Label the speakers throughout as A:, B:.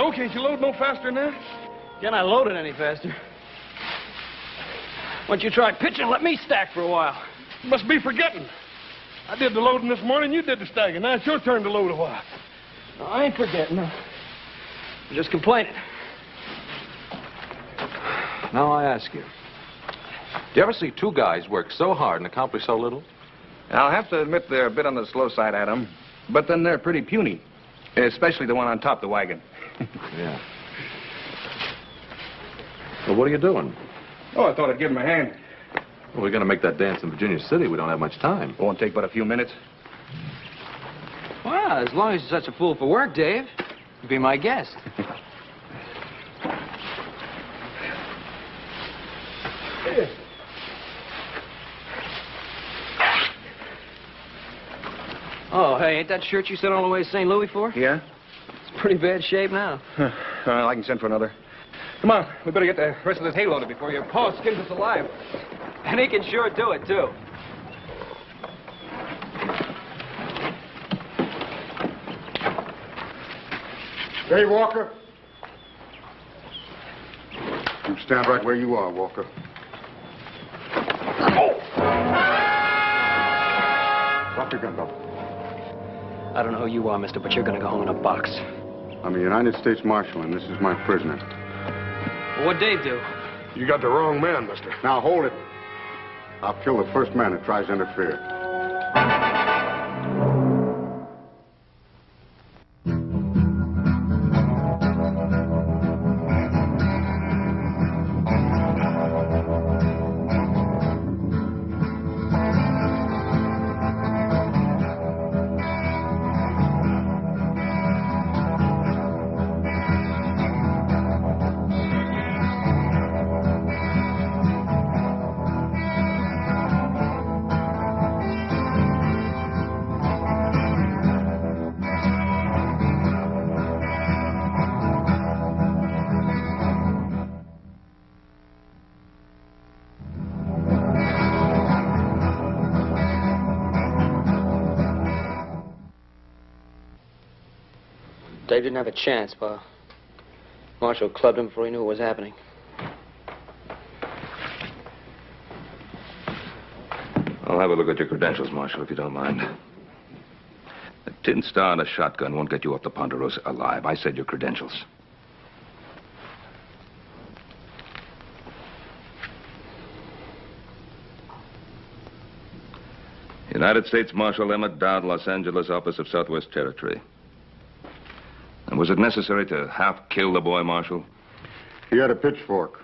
A: know. Can't you load no faster than that?
B: Can I load it any faster? Why don't you try pitching? Let me stack for a while.
A: You must be forgetting. I did the loading this morning, you did the stacking. Now it's your turn to load a while.
B: No, I ain't forgetting. I'm just complaining.
C: Now I ask you, do you ever see two guys work so hard and accomplish so little?
D: I'll have to admit they're a bit on the slow side, Adam. But then they're pretty puny. Especially the one on top of the wagon.
C: Yeah. Well, what are you doing?
D: Oh, I thought I'd give him a hand.
C: Well, we're going to make that dance in Virginia City. We don't have much time.
D: Won't take but a few minutes.
B: Well, as long as you're such a fool for work, Dave, be my guest. Oh, hey, ain't that shirt you sent all the way to St. Louis for?
D: Yeah?
B: It's pretty bad shape now.
D: Well, I can send for another. Come on, we better get the rest of this hay loaded before your paw skins us alive.
B: And he can sure do it, too.
E: Hey, Walker. You stand right where you are, Walker. Oh! Drop your gun, Bill.
B: I don't know who you are, mister, but you're gonna go home in a box.
E: I'm a United States Marshal, and this is my prisoner.
B: Well, what'd Dave do?
A: You got the wrong man, mister.
E: Now, hold it. I'll kill the first man that tries to interfere.
B: Dave didn't have a chance, Pa. Marshall clubbed him before he knew what was happening.
F: I'll have a look at your credentials, Marshal, if you don't mind. A tin star and a shotgun won't get you off the Ponderosa alive. I said your credentials. United States Marshal Emmett Dowd, Los Angeles, Office of Southwest Territory. And was it necessary to half kill the boy, Marshal?
E: He had a pitchfork.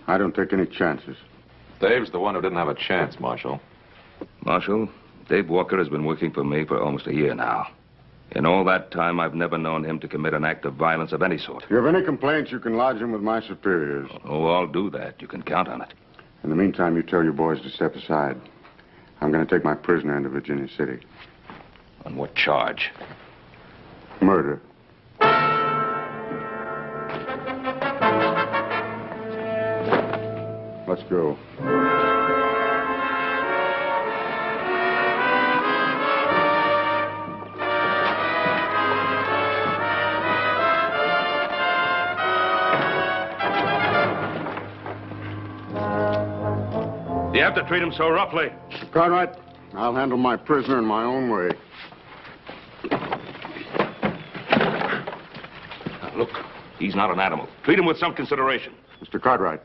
E: I don't take any chances.
C: Dave's the one who didn't have a chance, Marshal.
F: Marshal, Dave Walker has been working for me for almost a year now. In all that time, I've never known him to commit an act of violence of any sort.
E: If you have any complaints, you can lodge them with my superiors.
F: Oh, I'll do that. You can count on it.
E: In the meantime, you tell your boys to step aside. I'm going to take my prisoner into Virginia City.
F: On what charge?
E: Murder. Let's go.
F: You have to treat him so roughly.
E: Cartwright, I'll handle my prisoner in my own way.
F: Now, look, he's not an animal. Treat him with some consideration.
E: Mr. Cartwright,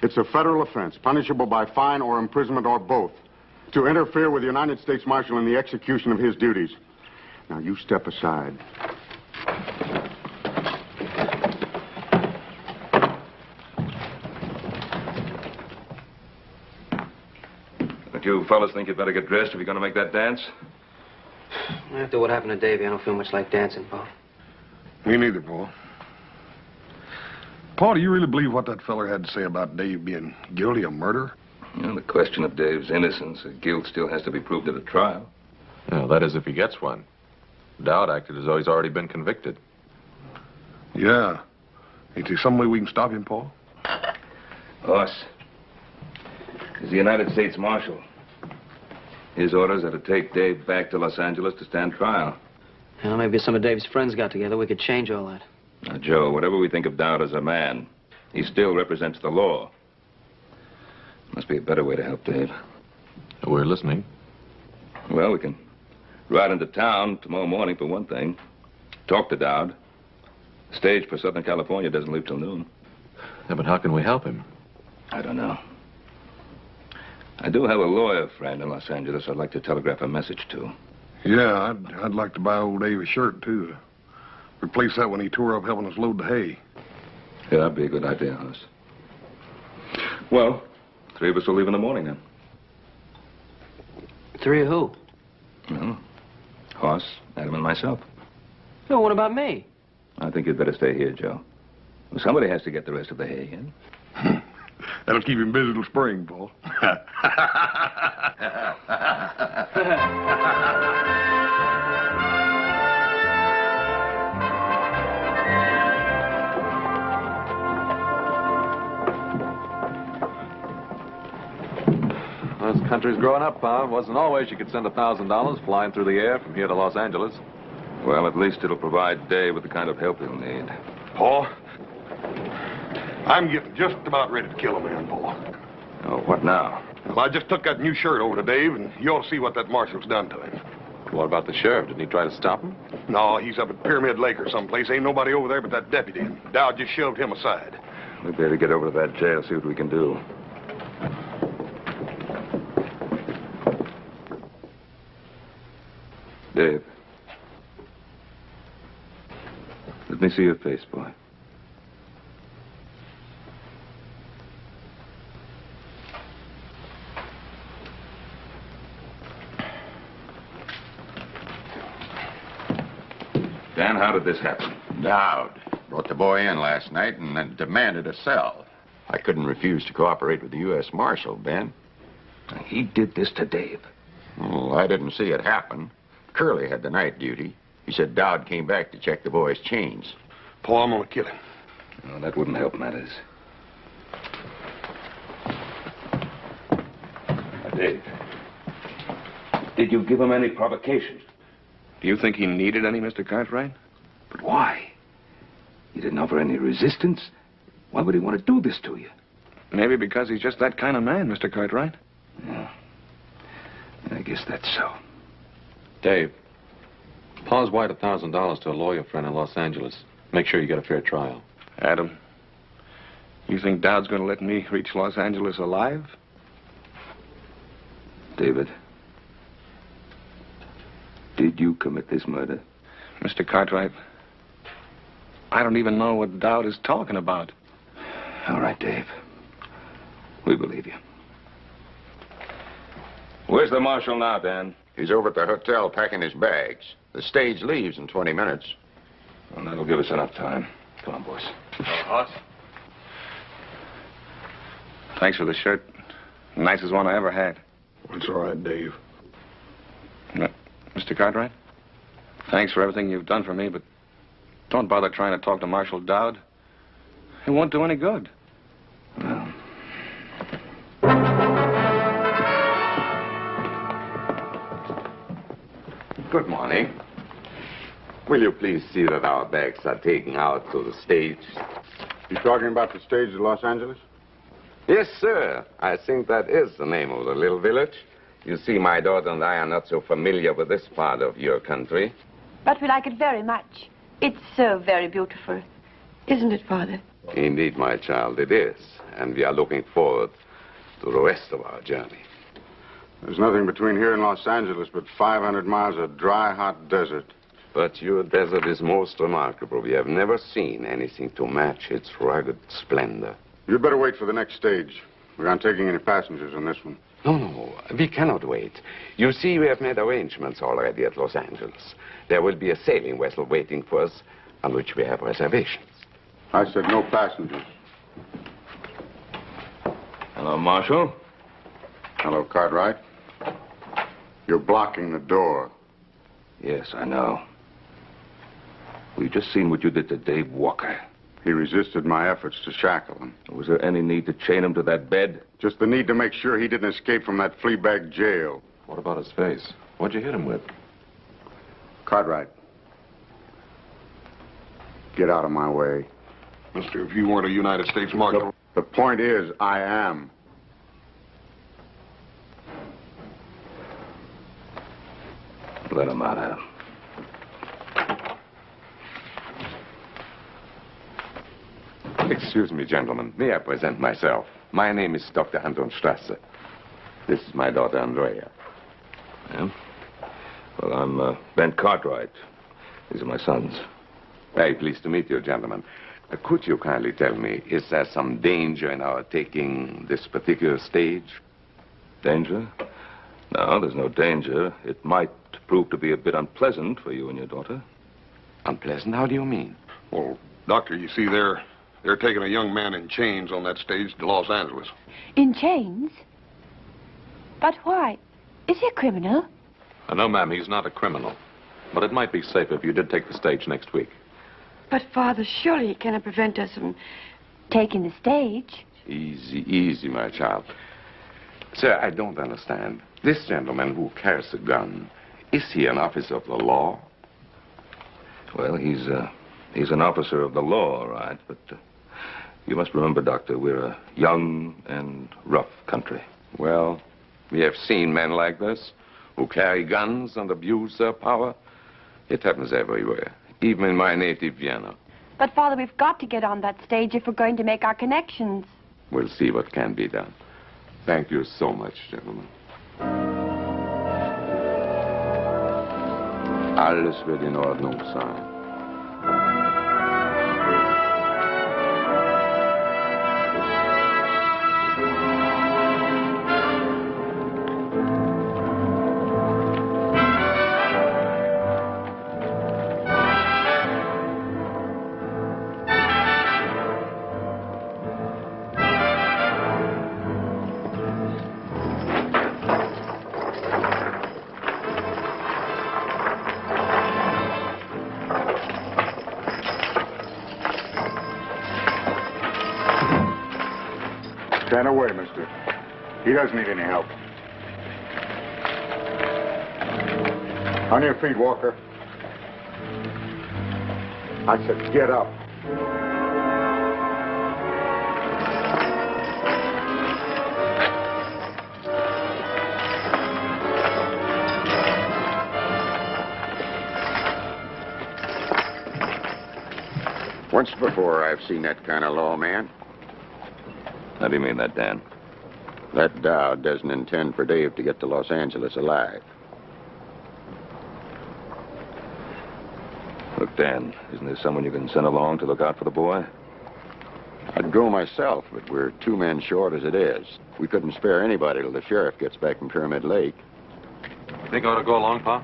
E: it's a federal offense, punishable by fine or imprisonment or both, to interfere with the United States Marshal in the execution of his duties. Now, you step aside.
F: Don't you fellas think you'd better get dressed if you're going to make that dance?
B: After what happened to Davey, I don't feel much like dancing, Pa.
A: Me neither, Paul. Paul, do you really believe what that feller had to say about Dave being guilty of murder?
F: You know, the question of Dave's innocence or guilt still has to be proved at a trial.
C: Yeah, that is if he gets one. Dowd acted as though he's already been convicted.
A: Yeah. Ain't there some way we can stop him, Paul?
F: Us. He's the United States Marshal. His orders are to take Dave back to Los Angeles to stand trial.
B: Well, maybe some of Dave's friends got together. We could change all that.
F: Now, Joe, whatever we think of Dowd as a man, he still represents the law. Must be a better way to help Dave.
C: We're listening.
F: Well, we can ride into town tomorrow morning for one thing. Talk to Dowd. The stage for Southern California doesn't leave till noon.
C: Yeah, but how can we help him?
F: I don't know. I do have a lawyer friend in Los Angeles I'd like to telegraph a message to.
A: Yeah, I'd like to buy old Dave a shirt, too. Replace that when he tore up helping us load the hay.
F: Yeah, that'd be a good idea, Hoss. Well, 3 of us will leave in the morning, then.
B: 3 of who?
F: Well, Hoss, Adam, and myself.
B: No, what about me?
F: I think you'd better stay here, Joe. Well, somebody has to get the rest of the hay in.
A: That'll keep him busy till spring, Paul.
C: This country's growing up, Pa. It wasn't always you could send $1,000 flying through the air from here to Los Angeles.
F: Well, at least it'll provide Dave with the kind of help he'll need.
A: Paul, I'm getting just about ready to kill a man, Paul.
F: Oh, what now?
A: Well, I just took that new shirt over to Dave, and you ought to see what that marshal's done to him.
C: What about the sheriff? Didn't he try to stop him?
A: No, he's up at Pyramid Lake or someplace. Ain't nobody over there but that deputy. Dowd just shoved him aside.
F: We better get over to that jail, see what we can do. Dave. Let me see your face, boy. Dan, how did this happen?
G: Dowd brought the boy in last night and then demanded a cell. I couldn't refuse to cooperate with the U.S. Marshal, Ben.
F: He did this to Dave.
G: Well, I didn't see it happen. Curly had the night duty. He said Dowd came back to check the boy's chains.
A: Paul, I'm gonna kill him.
F: No, that wouldn't help matters. Dave, did you give him any provocation?
D: Do you think he needed any, Mr. Cartwright?
F: But why? You didn't offer any resistance. Why would he want to do this to you?
D: Maybe because he's just that kind of man, Mr. Cartwright.
F: Yeah. I guess that's so.
C: Dave, Pa's wired $1,000 to a lawyer friend in Los Angeles. Make sure you get a fair trial.
D: Adam, you think Dowd's going to let me reach Los Angeles alive?
F: David, did you commit this murder?
D: Mr. Cartwright, I don't even know what Dowd is talking about.
F: All right, Dave. We believe you. Where's the marshal now, Dan?
G: He's over at the hotel packing his bags. The stage leaves in 20 minutes.
F: Well, that'll give us enough time. Come on, boys.
D: Hoss? Thanks for the shirt. Nicest one I ever had.
A: It's all right, Dave.
D: Mr. Cartwright, thanks for everything you've done for me, but don't bother trying to talk to Marshal Dowd. It won't do any good.
F: Well.
H: Good morning. Will you please see that our bags are taken out to the stage?
E: You talking about the stage of Los Angeles?
H: Yes, sir. I think that is the name of the little village. You see, my daughter and I are not so familiar with this part of your country.
I: But we like it very much. It's so very beautiful. Isn't it, Father?
H: Indeed, my child, it is. And we are looking forward to the rest of our journey.
E: There's nothing between here and Los Angeles but 500 miles of dry, hot desert.
H: But your desert is most remarkable. We have never seen anything to match its rugged splendor.
E: You'd better wait for the next stage. We aren't taking any passengers on this one.
H: No, we cannot wait. You see, we have made arrangements already at Los Angeles. There will be a sailing vessel waiting for us on which we have reservations.
E: I said no passengers.
F: Hello, Marshal.
E: Hello, Cartwright. You're blocking the door.
F: Yes, I know. We've just seen what you did to Dave Walker.
E: He resisted my efforts to shackle him.
F: Was there any need to chain him to that bed?
E: Just the need to make sure he didn't escape from that fleabag jail.
C: What about his face? What'd you hit him with?
E: Cartwright, Get out of my way.
A: Mister, if you weren't a United States Marshal...
E: The point is, I am.
F: Let him out, Adam.
H: Excuse me, gentlemen. May I present myself? My name is Dr. Anton Strasser. This is my daughter, Andrea.
F: Yeah? Well, I'm Ben Cartwright. These are my sons.
H: Very pleased to meet you, gentlemen. Could you kindly tell me, is there some danger in our taking this particular stage?
F: Danger? No, there's no danger. It might prove to be a bit unpleasant for you and your daughter.
H: Unpleasant? How do you mean?
A: Well, Doctor, you see, they're taking a young man in chains on that stage to Los Angeles.
I: In chains? But why? Is he a criminal?
C: No, ma'am, he's not a criminal. But it might be safer if you did take the stage next week.
I: But, Father, surely he cannot prevent us from taking the stage.
H: Easy, easy, my child. Sir, I don't understand. This gentleman who carries a gun, is he an officer of the law?
F: Well, he's an officer of the law, all right, but you must remember, Doctor, we're a young and rough country.
H: Well, we have seen men like this who carry guns and abuse their power. It happens everywhere, even in my native Vienna.
I: But, Father, we've got to get on that stage if we're going to make our connections.
H: We'll see what can be done. Thank you so much, gentlemen. Alles wird in Ordnung sein.
E: Stand away, mister. He doesn't need any help. On your feet, Walker. I said get up.
G: Once before, I've seen that kind of law, man.
F: How do you mean that, Dan?
G: That Dowd doesn't intend for Dave to get to Los Angeles alive.
F: Look, Dan, isn't there someone you can send along to look out for the boy?
G: I'd go myself, but we're 2 men short as it is. We couldn't spare anybody till the sheriff gets back from Pyramid Lake.
C: Think I ought to go along, Pa?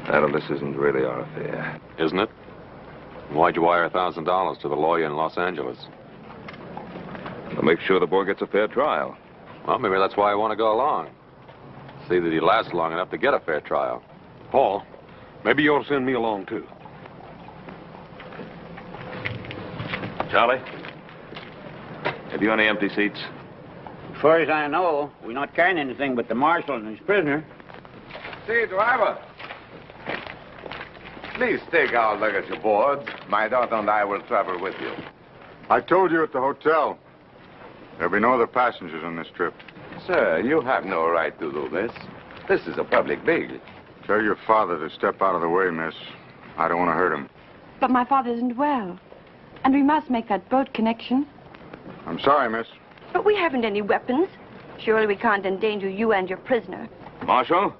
F: Adam, this isn't really our affair.
C: Isn't it? Why'd you wire $1,000 to the lawyer in Los Angeles?
F: We'll make sure the boy gets a fair trial.
C: Well, maybe that's why I want to go along. See that he lasts long enough to get a fair trial.
A: Paul, maybe you ought to send me along, too.
F: Charlie, have you any empty seats?
J: As far as I know, we're not carrying anything but the marshal and his prisoner.
H: Say, driver. Please take our luggage aboard. My daughter and I will travel with you.
E: I told you at the hotel. There'll be no other passengers on this trip.
H: Sir, you have no right to do this. This is a public vehicle.
E: Tell your father to step out of the way, miss. I don't want to hurt him.
I: But my father isn't well. And we must make that boat connection.
E: I'm sorry, miss.
I: But we haven't any weapons. Surely we can't endanger you and your prisoner.
F: Marshal?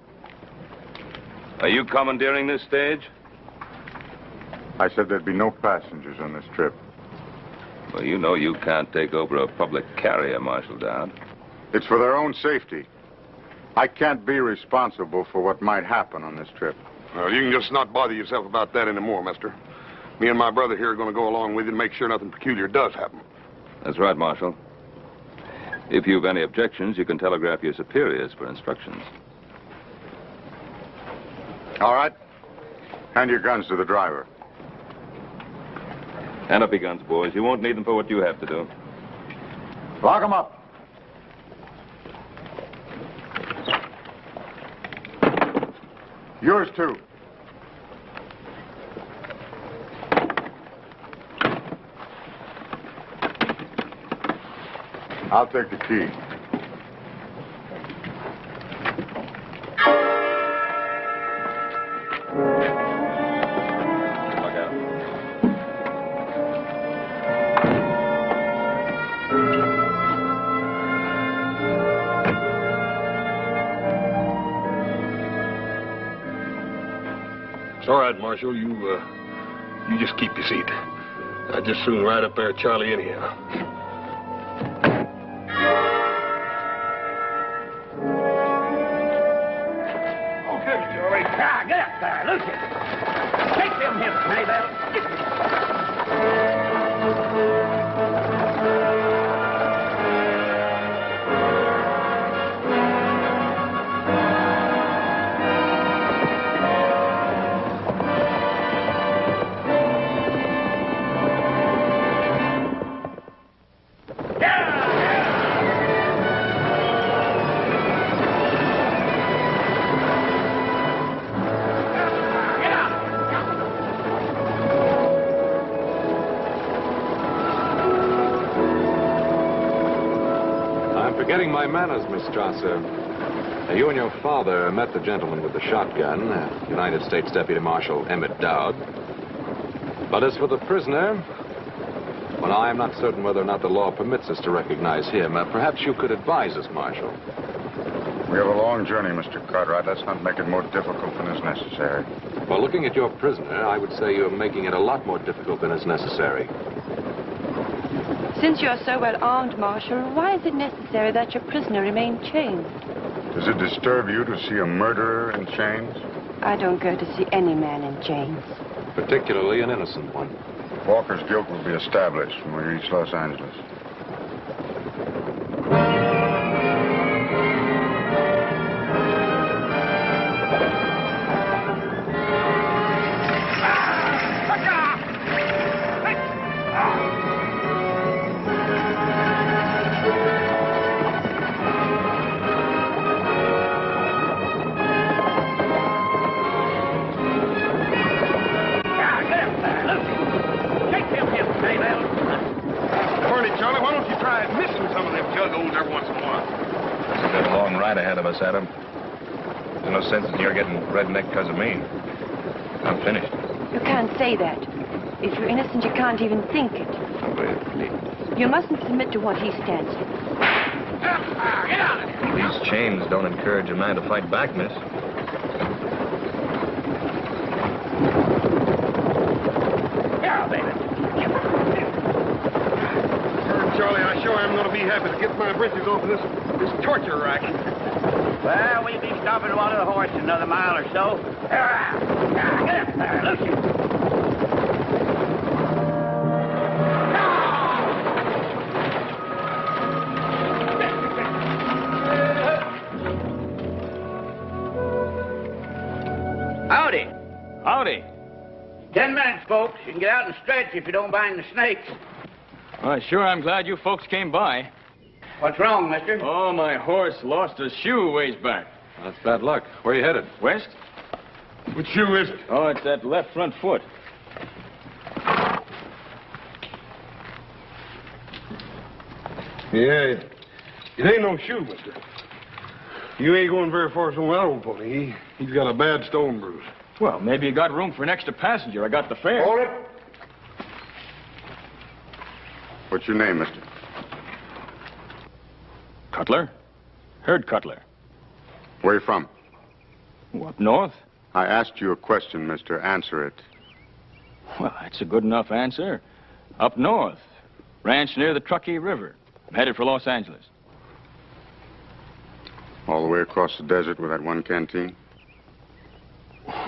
F: Are you commandeering this stage?
E: I said there'd be no passengers on this trip.
F: Well, you know you can't take over a public carrier, Marshal Dowd.
E: It's for their own safety. I can't be responsible for what might happen on this trip.
A: Well, you can just not bother yourself about that anymore, mister. Me and my brother here are going to go along with you and make sure nothing peculiar does happen.
F: That's right, Marshal. If you've any objections, you can telegraph your superiors for instructions.
E: All right. Hand your guns to the driver.
F: Hand up your guns, boys. You won't need them for what you have to do.
E: Lock them up. Yours, too. I'll take the key.
D: Look out.
A: It's all right, Marshal. You just keep your seat. I'd just soon ride up there, Charlie, anyhow.
J: Okay, Charlie. Ah, get up there, Lucy. Take them hips, Maybell.
C: Forgetting my manners, Miss Strasser. You and your father met the gentleman with the shotgun, United States Deputy Marshal Emmett Dowd. But as for the prisoner, well, I am not certain whether or not the law permits us to recognize him. Perhaps you could advise us, Marshal.
E: We have a long journey, Mr. Cartwright. Let's not make it more difficult than is necessary.
C: Well, looking at your prisoner, I would say you're making it a lot more difficult than is necessary.
I: Since you're so well armed, Marshal, why is it necessary that your prisoner remain chained?
E: Does it disturb you to see a murderer in chains?
I: I don't go to see any man in chains.
C: Particularly an innocent one.
E: Walker's guilt will be established when we reach Los Angeles.
D: Adam. There's no sense in your getting redneck because of me. I'm finished.
I: You can't say that. If you're innocent, you can't even think it.
D: Oh, please.
I: You mustn't submit to what he stands for.
J: Get out of here.
D: These chains don't encourage a man to fight back, miss.
J: Yeah, baby.
A: Charlie, I sure am going to be happy to get my britches off of this torture rack.
J: Well, we'll be stopping to water the horse in another mile or so. Get up there, Lucy. Howdy.
K: Howdy.
J: 10 minutes, folks. You can get out and stretch if you don't mind the snakes.
K: Well, sure, I'm glad you folks came by.
J: What's wrong, mister?
K: Oh, my horse lost a shoe ways back.
C: That's bad luck. Where are you headed?
K: West?
A: Which shoe is it?
K: Oh, it's that left front foot.
A: Yeah, it ain't no shoe, mister. You ain't going very far from that old pony. He's got a bad stone bruise.
K: Well, maybe you got room for an extra passenger. I got the fare.
E: Hold it. What's your name, mister?
K: Cutler? Herd Cutler.
E: Where are you from?
K: Up north?
E: I asked you a question, mister. Answer it.
K: Well, that's a good enough answer. Up north. Ranch near the Truckee River. I'm headed for Los Angeles.
E: All the way across the desert with that one canteen?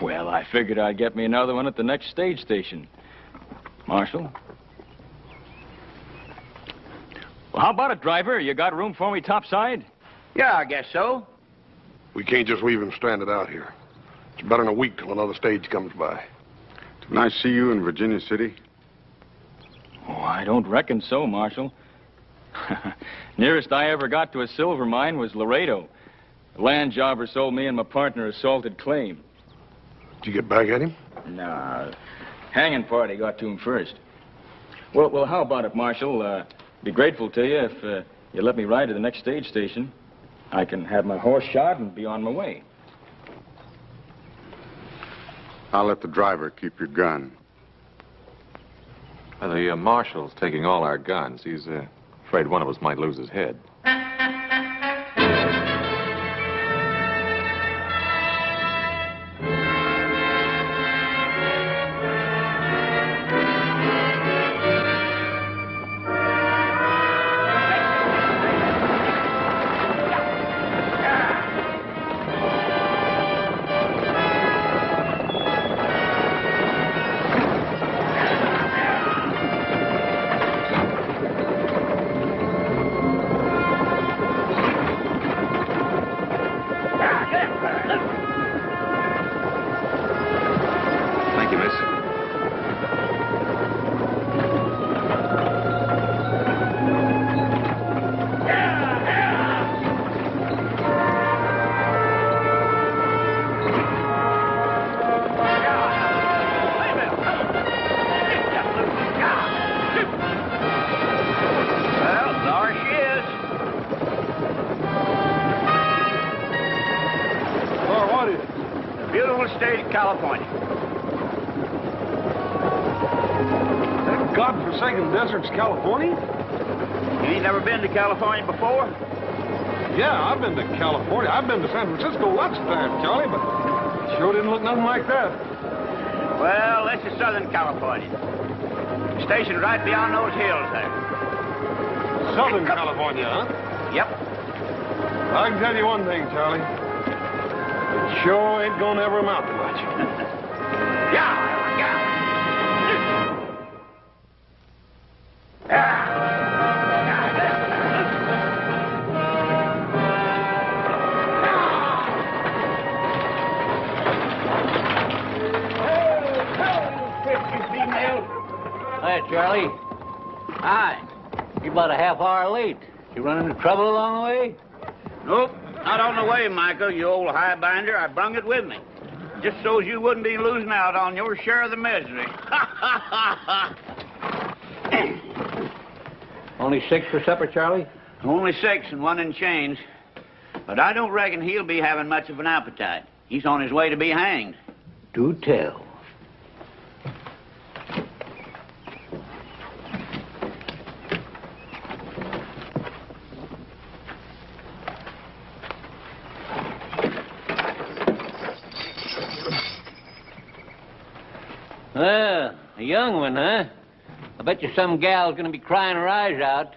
K: Well, I figured I'd get me another one at the next stage station. Marshal? Well, how about it, driver? You got room for me topside?
J: Yeah, I guess so.
A: We can't just leave him stranded out here. It's better than a week till another stage comes by.
E: Didn't I see you in Virginia City?
K: Oh, I don't reckon so, Marshal. Nearest I ever got to a silver mine was Laredo. The land jobber sold me and my partner a salted claim.
A: Did you get back at him?
K: No, hanging party got to him first. Well, how about it, Marshal? Be grateful to you if you let me ride to the next stage station, I can have my horse shod and be on my way.
E: I'll let the driver keep your gun.
C: The marshal's taking all our guns. He's afraid one of us might lose his head.
D: Thank you, miss.
J: Well, there she is.
A: Well, what is it?
J: The beautiful state of California.
A: That godforsaken desert's California?
J: You ain't never been to California before?
A: Yeah, I've been to California. I've been to San Francisco lots of times, Charlie, but it sure didn't look nothing like that.
J: Well, this is Southern California. Stationed right beyond those hills there.
A: Southern California, huh?
J: Yep.
A: I can tell you one thing, Charlie. It sure ain't gonna ever amount to much.
L: Hi, Charlie. Hi. You're about a half hour late. You run into trouble along the way?
J: Nope, not on the way, Michael, you old highbinder. I brung it with me. Just so's you wouldn't be losing out on your share of the misery.
L: Only 6 for supper, Charlie?
J: Only 6 and 1 in change. But I don't reckon he'll be having much of an appetite. He's on his way to be hanged.
L: Do tell. Well, a young one, huh? I bet you some gal's gonna be crying her eyes out.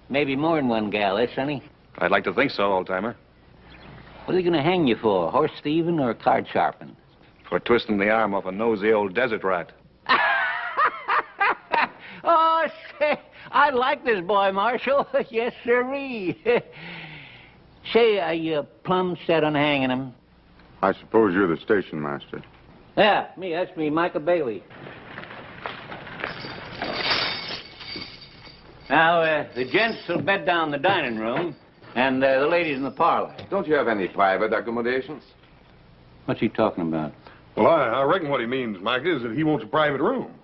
L: Maybe more than one gal, eh, Sonny?
D: I'd like to think so, old-timer.
L: What are they gonna hang you for? Horse thieving or card sharping?
D: For twisting the arm off a nosy old desert rat.
L: Oh, say, I like this boy, Marshal. Yes, sirree. Say, are you plumb set on hanging him?
E: I suppose you're the station master.
L: Yeah, me. That's me, Michael Bailey. Now, the gents will bed down in the dining room, and the ladies in the parlor.
H: Don't you have any private accommodations?
L: What's he talking about?
A: Well, I reckon what he means, Mike, is that he wants a private room.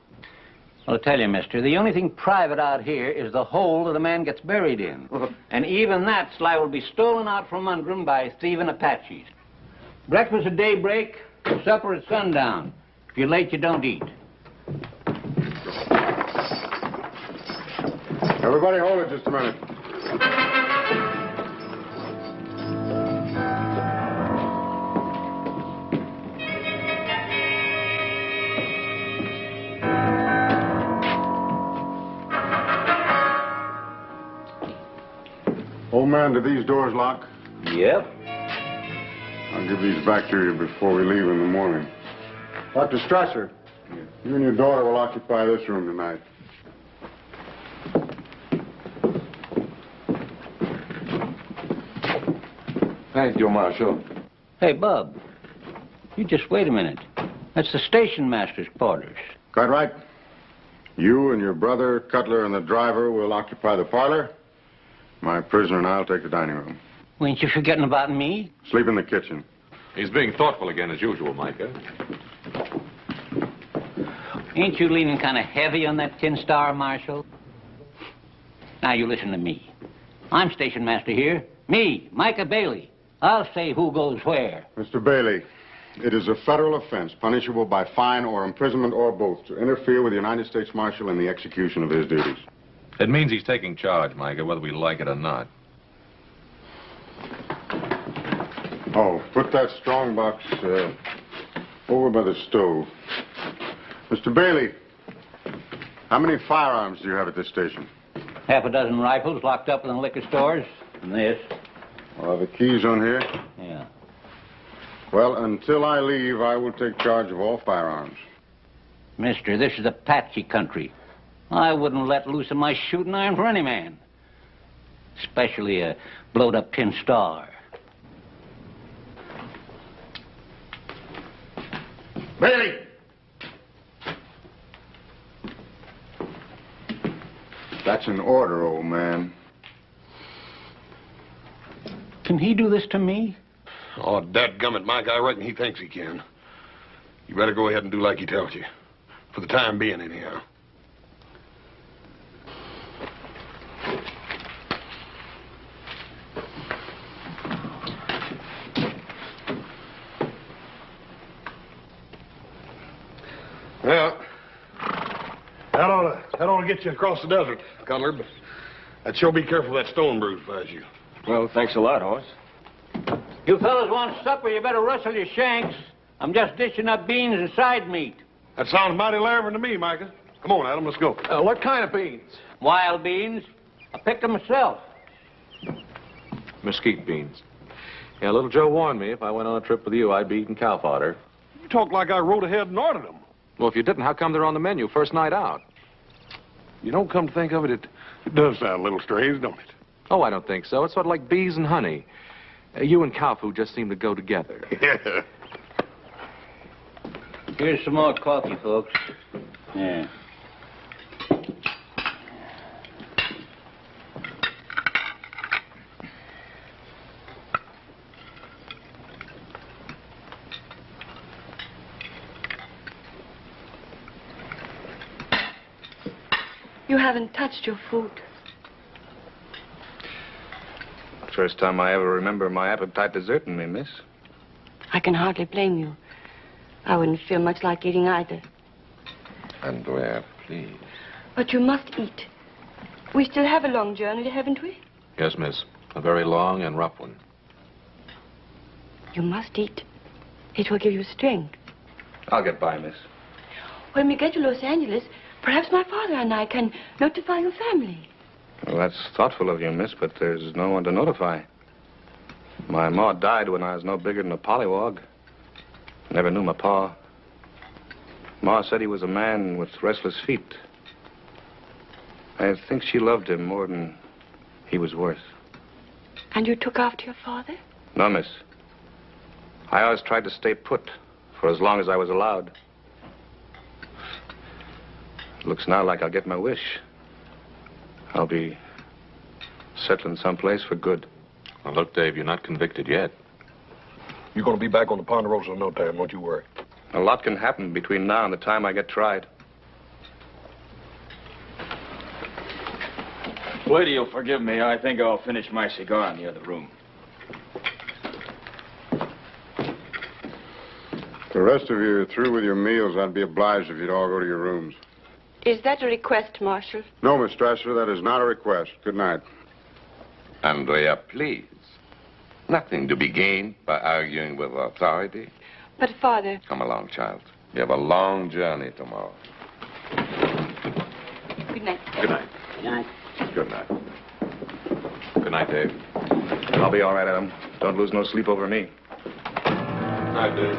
L: Well, I'll tell you, mister, the only thing private out here is the hole that a man gets buried in. And even that's liable to be stolen out from under him by thieving Apaches. Breakfast at daybreak, supper at sundown. If you're late, you don't eat.
E: Everybody hold it just a minute. Old man, do these doors lock?
L: Yep.
E: I'll give these back to you before we leave in the morning. Dr. Strasser, you and your daughter will occupy this room tonight.
F: Thank you, Marshal.
L: Hey, Bub, you just wait a minute. That's the station master's quarters.
E: Quite right. You and your brother, Cutler, and the driver will occupy the parlor. My prisoner and I'll take the dining room.
L: Well, ain't you forgetting about me?
E: Sleep in the kitchen.
C: He's being thoughtful again, as usual, Micah.
L: Ain't you leaning kind of heavy on that tin star, Marshal? Now, you listen to me. I'm station master here. Me, Micah Bailey. I'll say who goes where.
E: Mr. Bailey, it is a federal offense punishable by fine or imprisonment or both to interfere with the United States Marshal in the execution of his duties.
C: It means he's taking charge, Micah, whether we like it or not.
E: Oh, put that strong box over by the stove. Mr. Bailey, how many firearms do you have at this station?
L: Half a dozen rifles locked up in the liquor stores. And this.
E: Are the keys on here?
L: Yeah.
E: Well, until I leave, I will take charge of all firearms.
L: Mister, this is Apache country. I wouldn't let loose of my shooting iron for any man. Especially a blowed-up tin star.
E: Bailey! That's an order, old man.
L: Can he do this to me?
A: Oh, dadgummit, Mike, I reckon he thinks he can. You better go ahead and do like he tells you. For the time being, anyhow. Well, that ought to get you across the desert, Cutler, but I'd sure be careful of that stone bruise if I was you.
K: Well, thanks a lot, Hoss.
L: You fellas want supper, you better rustle your shanks. I'm just dishing up beans and side meat.
A: That sounds mighty lavering to me, Micah. Come on, Adam, let's go.
K: What kind of beans?
L: Wild beans. I picked them myself.
C: Mesquite beans. Yeah, little Joe warned me if I went on a trip with you, I'd be eating cow fodder.
A: You talk like I rode ahead and ordered them.
C: Well, if you didn't, how come they're on the menu first night out?
A: You don't come to think of it, it does sound a little strange, don't it?
C: Oh, I don't think so. It's sort of like bees and honey. You and cow food just seem to go together.
A: Yeah.
L: Here's some more coffee, folks. Yeah.
I: You haven't touched your food.
D: First time I ever remember my appetite deserting me, miss.
I: I can hardly blame you. I wouldn't feel much like eating either.
F: And where, please?
I: But you must eat. We still have a long journey, haven't we?
C: Yes, miss. A very long and rough one.
I: You must eat. It will give you strength.
D: I'll get by, miss.
I: When we get to Los Angeles, perhaps my father and I can notify your family.
D: Well, that's thoughtful of you, miss, but there's no one to notify. My ma died when I was no bigger than a pollywog. Never knew my pa. Ma said he was a man with restless feet. I think she loved him more than he was worth.
I: And you took after your father?
D: No, miss. I always tried to stay put for as long as I was allowed. It looks now like I'll get my wish. I'll be settling someplace for good.
C: Well, look, Dave, you're not convicted yet.
A: You're going to be back on the Ponderosa in no time, don't you worry.
D: A lot can happen between now and the time I get tried.
K: Lady, you'll forgive me. I think I'll finish my cigar in the other room.
E: If the rest of you are through with your meals, I'd be obliged if you'd all go to your rooms.
I: Is that a request, Marshal?
E: No, Miss Strasser, that is not a request. Good night.
G: Andrea, please. Nothing to be gained by arguing with authority.
I: But, Father...
G: Come along, child. You have a long journey tomorrow.
I: Good night.
C: Good night.
G: Good night.
C: Good night, Dave.
D: I'll be all right, Adam. Don't lose no sleep over me.
A: Night, Dave.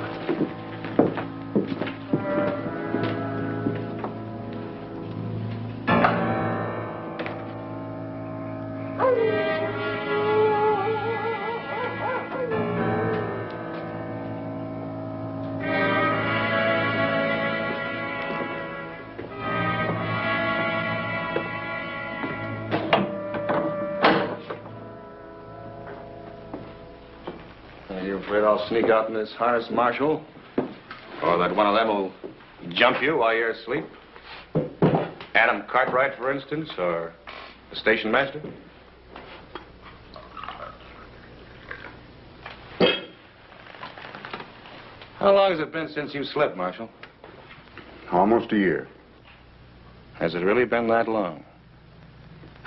D: You afraid I'll sneak out in this harness, Marshal? Or that one of them will jump you while you're asleep? Adam Cartwright, for instance, or the station master? How long has it been since you slept, Marshal?
E: Almost a year.
D: Has it really been that long?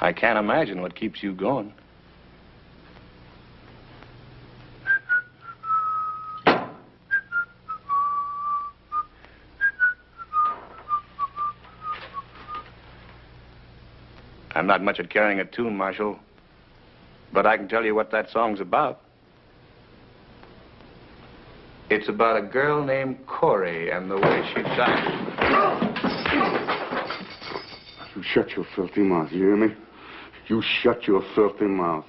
D: I can't imagine what keeps you going. I'm not much at carrying a tune, Marshal, but I can tell you what that song's about. It's about a girl named Corey and the way she died.
E: You shut your filthy mouth, you hear me? You shut your filthy mouth.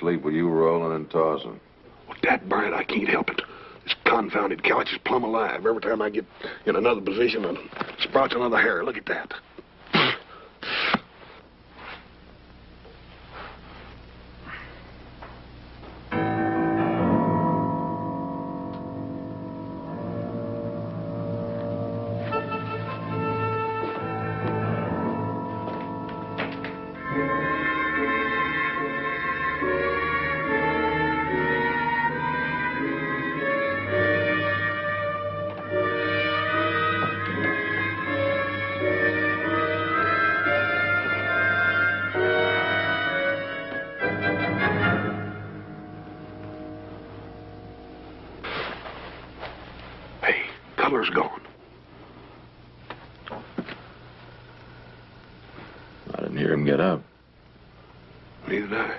C: Sleep with you rolling and tossing.
A: Well, Dad Bryant, I can't help it. This confounded couch is plumb alive. Every time I get in another position, it sprouts another hair. Look at that. Color's gone.
C: I didn't hear him get up.
A: Neither did I.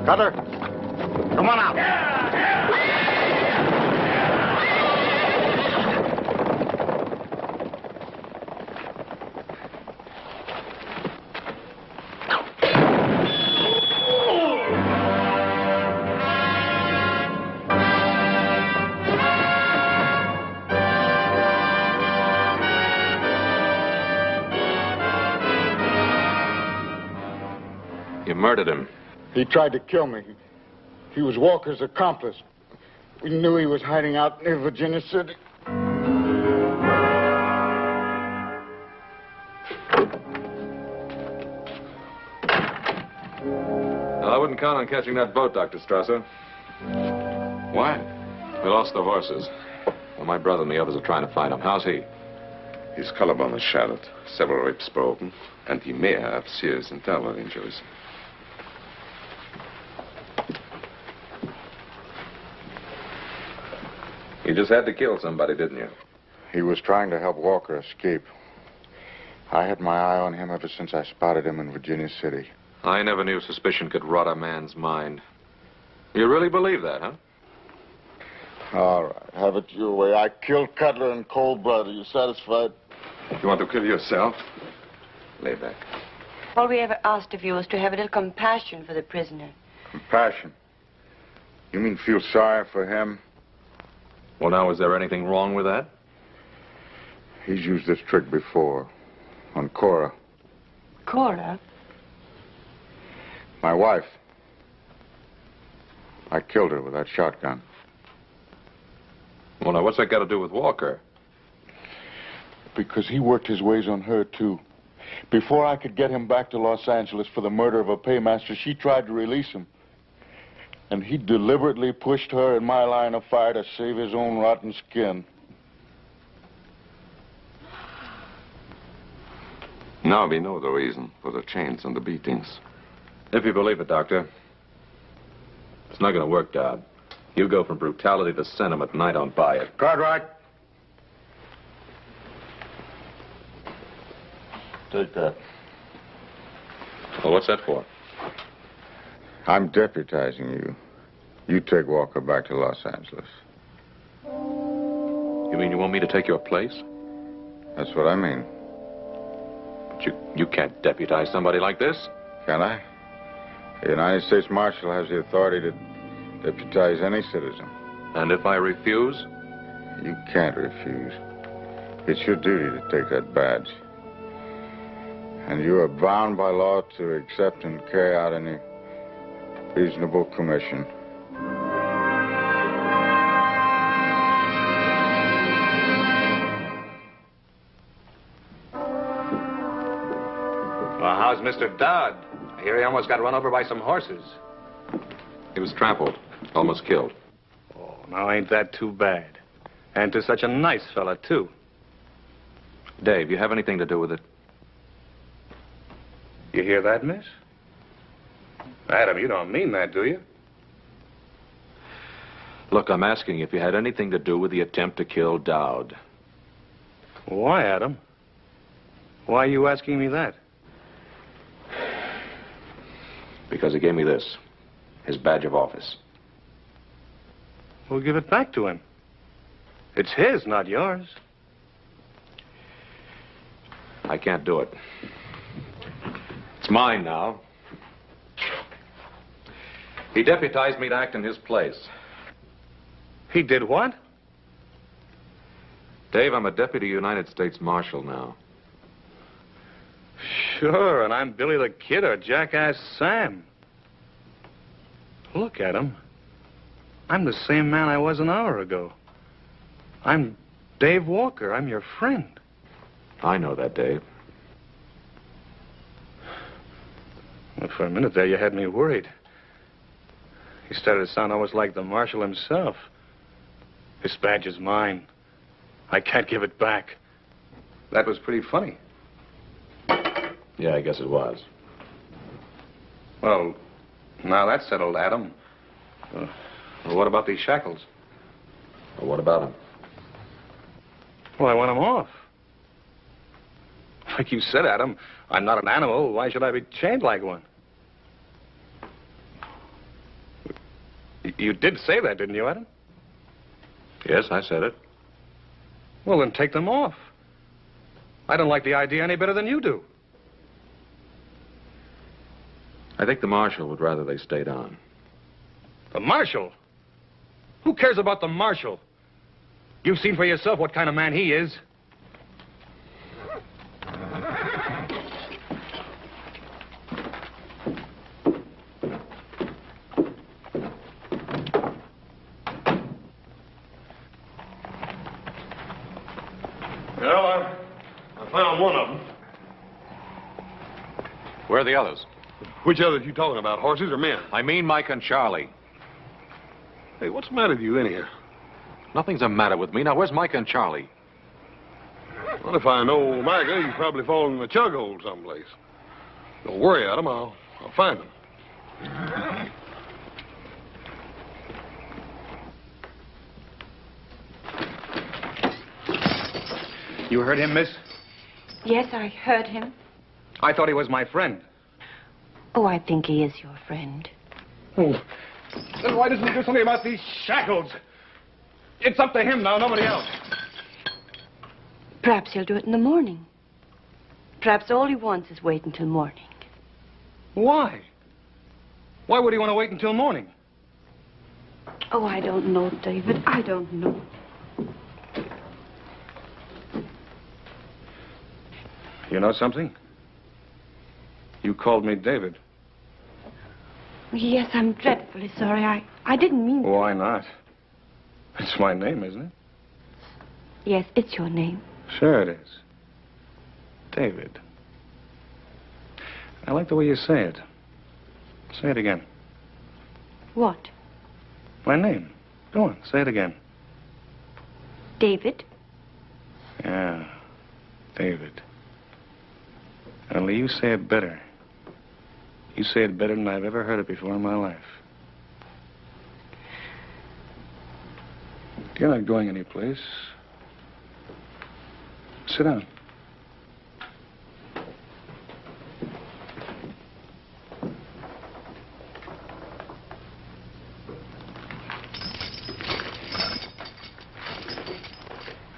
E: Cutter, come on out.
C: You murdered him.
E: He tried to kill me. He was Walker's accomplice. We knew he was hiding out near Virginia City.
C: I wouldn't count on catching that boat, Dr. Strasser.
D: Why?
C: We lost the horses. Well, my brother and the others are trying to find him. How's he?
F: His collarbone is shattered, several ribs broken, and he may have serious internal injuries.
C: You just had to kill somebody, didn't you?
E: He was trying to help Walker escape. I had my eye on him ever since I spotted him in Virginia City.
C: I never knew suspicion could rot a man's mind. You really believe that, huh?
E: All right, have it your way. I killed Cutler in cold blood. Are you satisfied?
A: You want to kill yourself?
C: Lay back.
I: All we ever asked of you was to have a little compassion for the prisoner.
E: Compassion? You mean feel sorry for him?
C: Well, now, is there anything wrong with that?
E: He's used this trick before. On Cora.
I: Cora?
E: My wife. I killed her with that shotgun.
C: Well, now, what's that got to do with Walker?
E: Because he worked his ways on her, too. Before I could get him back to Los Angeles for the murder of a paymaster, she tried to release him. And he deliberately pushed her in my line of fire to save his own rotten skin.
C: Now we know the reason for the chains and the beatings. If you believe it, Doctor, it's not going to work, Dad. You go from brutality to sentiment, and I don't buy it.
E: Cartwright. Take that.
C: Well, what's that for?
E: I'm deputizing you. You take Walker back to Los Angeles.
C: You mean you want me to take your place?
E: That's what I mean.
C: But you can't deputize somebody like this.
E: Can I? The United States Marshal has the authority to deputize any citizen.
C: And if I refuse?
E: You can't refuse. It's your duty to take that badge. And you are bound by law to accept and carry out any reasonable commission.
D: Well, how's Mr. Dodd? I hear he almost got run over by some horses.
C: He was trampled, almost killed.
D: Oh, now ain't that too bad? And to such a nice fella, too.
C: Dave, you have anything to do with it?
D: You hear that, miss? Adam, you don't mean that, do you?
C: Look, I'm asking if you had anything to do with the attempt to kill Dowd.
D: Why, Adam? Why are you asking me that?
C: Because he gave me this, his badge of office.
D: We'll give it back to him. It's his, not yours.
C: I can't do it. It's mine now. He deputized me to act in his place.
D: He did what?
C: Dave, I'm a deputy United States Marshal now.
D: Sure, and I'm Billy the Kid or Jackass Sam. Look at him. I'm the same man I was an hour ago. I'm Dave Walker. I'm your friend.
C: I know that, Dave.
D: Well, for a minute there, you had me worried. You started to sound almost like the Marshal himself. This badge is mine. I can't give it back. That was pretty funny.
C: Yeah, I guess it was.
D: Well, now that's settled, Adam. Well, what about these shackles?
C: Well, what about him?
D: Well, I want them off. Like you said, Adam, I'm not an animal. Why should I be chained like one? You did say that, didn't you, Adam?
C: Yes, I said it.
D: Well, then take them off. I don't like the idea any better than you do.
C: I think the Marshal would rather they stayed on.
D: The Marshal? Who cares about the Marshal? You've seen for yourself what kind of man he is.
A: Well, I found one of them.
C: Where are the others?
A: Which others you talking about, horses or men?
C: I mean Mike and Charlie.
A: Hey, what's the matter with you anyhow?
C: Nothing's the matter with me. Now, where's Mike and Charlie?
A: Well, if I know Micah, he's probably fallen in the chug hole someplace. Don't worry, Adam. I'll find him.
D: You heard him, miss?
I: Yes, I heard him.
D: I thought he was my friend.
I: Oh, I think he is your friend.
D: Oh. Then why doesn't he do something about these shackles? It's up to him now, nobody else.
I: Perhaps he'll do it in the morning. Perhaps all he wants is wait until morning.
D: Why? Why would he want to wait until morning?
I: Oh, I don't know, David. I don't know.
D: You know something? You called me David.
I: Yes, I'm dreadfully sorry. I didn't mean...
D: Why not? It's my name, isn't it?
I: Yes, it's your name.
D: Sure it is. David. I like the way you say it. Say it again.
I: What?
D: My name. Go on, say it again.
I: David?
D: Yeah, David. Only you say it better. You say it better than I've ever heard it before in my life. You're not going anyplace. Sit down.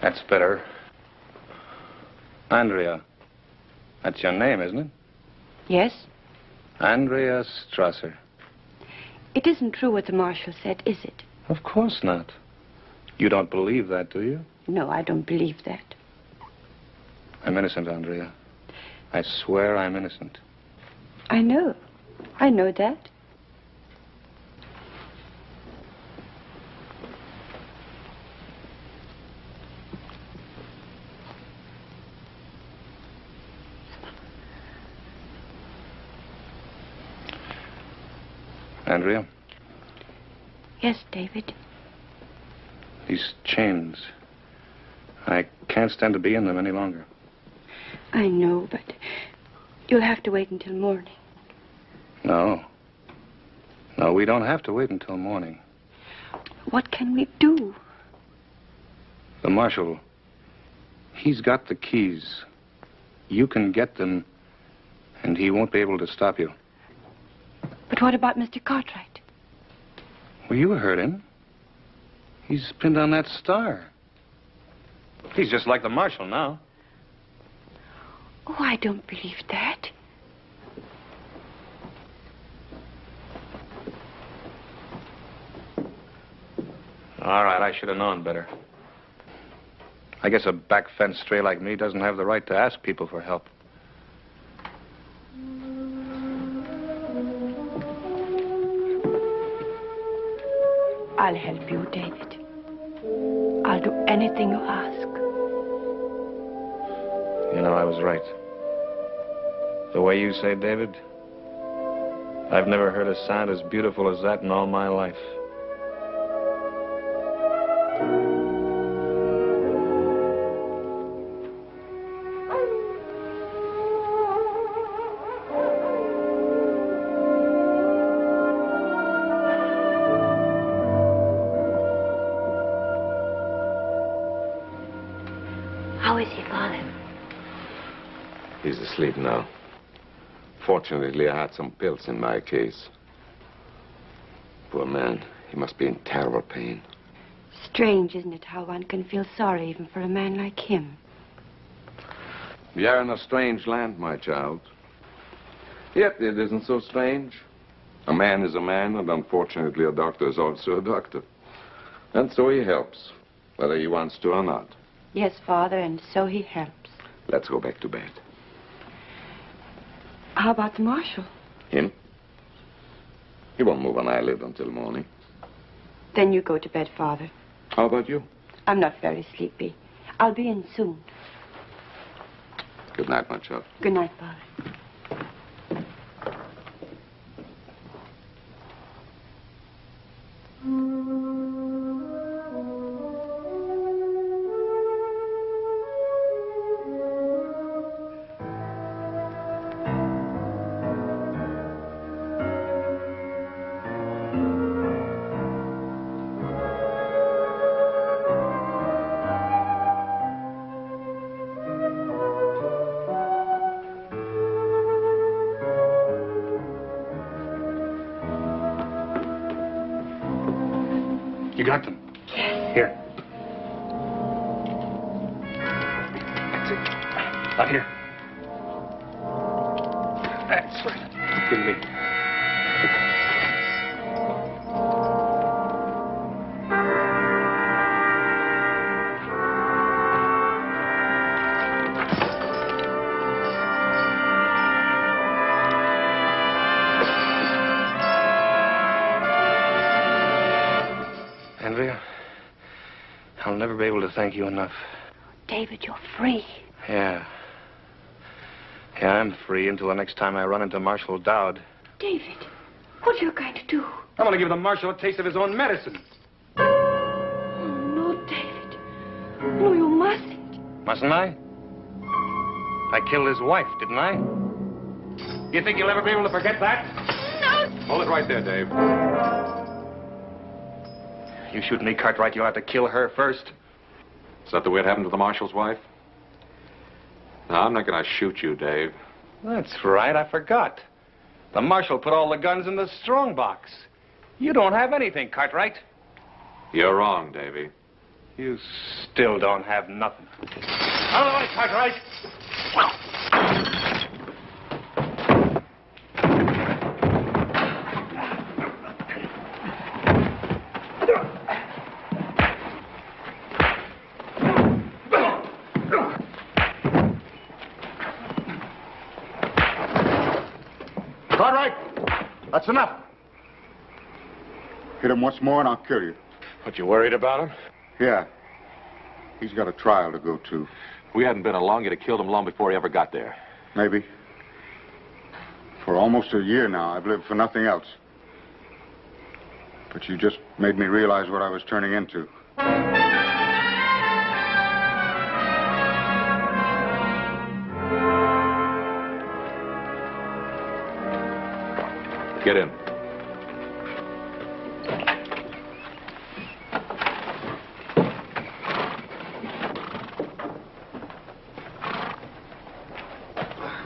D: That's better. Andrea. That's your name, isn't it?
I: Yes?
D: Andrea Strasser.
I: It isn't true what the marshal said, is it?
D: Of course not. You don't believe that, do you?
I: No, I don't believe that.
D: I'm innocent, Andrea. I swear I'm innocent.
I: I know. I know that.
D: Andrea?
I: Yes, David.
D: These chains. I can't stand to be in them any longer.
I: I know, but you'll have to wait until morning.
D: No. No, we don't have to wait until morning.
I: What can we do?
D: The marshal, he's got the keys. You can get them, and he won't be able to stop you.
I: But what about Mr. Cartwright?
D: Well, you heard him. He's pinned on that star. He's just like the marshal now.
I: Oh, I don't believe that.
D: All right, I should have known better. I guess a back fence stray like me doesn't have the right to ask people for help.
I: I'll help you, David. I'll do anything you ask.
D: You know, I was right. The way you say David, I've never heard a sound as beautiful as that in all my life.
I: How is he, Father?
H: He's asleep now. Fortunately, I had some pills in my case. Poor man. He must be in terrible pain.
I: Strange, isn't it, how one can feel sorry even for a man like him?
C: We are in a strange land, my child. Yet it isn't so strange. A man is a man, and unfortunately a doctor is also a doctor. And so he helps, whether he wants to or not.
I: Yes, Father, and so he helps.
C: Let's go back to bed.
I: How about the marshal?
C: Him? He won't move an eyelid until morning.
I: Then you go to bed, Father.
C: How about you?
I: I'm not very sleepy. I'll be in soon.
C: Good night, my child.
I: Good night, Father.
D: You got them?
I: Yes.
D: Here. That's it. Out here. That's right. Give me. Andrea, I'll never be able to thank you enough.
I: David, you're free.
D: Yeah. Yeah, I'm free until the next time I run into Marshal Dowd.
I: David, what are you going to do?
D: I'm going to give the Marshal a taste of his own medicine.
I: Oh, no, David. No, you mustn't.
D: Mustn't I? I killed his wife, didn't I? You think you'll ever be able to forget that?
I: No.
C: Hold it right there, Dave.
D: You shoot me, Cartwright, you'll have to kill her first.
C: Is that the way it happened to the Marshal's wife? No, I'm not going to shoot you, Dave.
D: That's right, I forgot. The Marshal put all the guns in the strong box. You don't have anything, Cartwright.
C: You're wrong, Davy.
D: You still don't have nothing. Out of the way, Cartwright!
E: Cartwright, that's enough. Hit him once more and I'll kill you.
C: What, you worried about him?
E: Yeah. He's got a trial to go to.
C: If we hadn't been along, you'd have killed him long before he ever got there.
E: Maybe. For almost a year now, I've lived for nothing else. But you just made me realize what I was turning into.
C: Get in.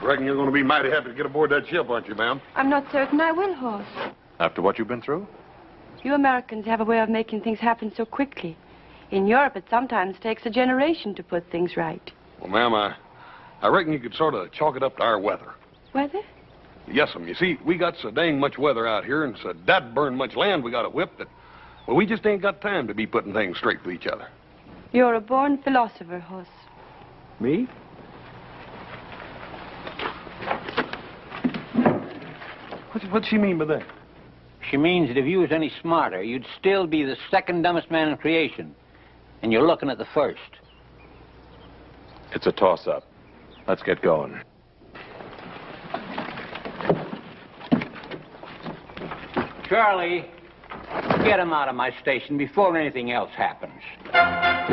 A: Reckon you're going to be mighty happy to get aboard that ship, aren't you, ma'am?
I: I'm not certain I will, Horse.
C: After what you've been through?
I: You Americans have a way of making things happen so quickly. In Europe, it sometimes takes a generation to put things right.
A: Well, ma'am, I reckon you could sort of chalk it up to our weather.
I: Weather?
A: Yes'm. You see, we got so dang much weather out here and so that burn much land we got to whip that, well, we just ain't got time to be putting things straight with each other.
I: You're a born philosopher, Horse.
A: Me? What's she mean by that?
L: She means that if you was any smarter, you'd still be the second dumbest man in creation. And you're looking at the first.
C: It's a toss-up. Let's get going.
L: Charlie, get him out of my station before anything else happens.
D: Yeah!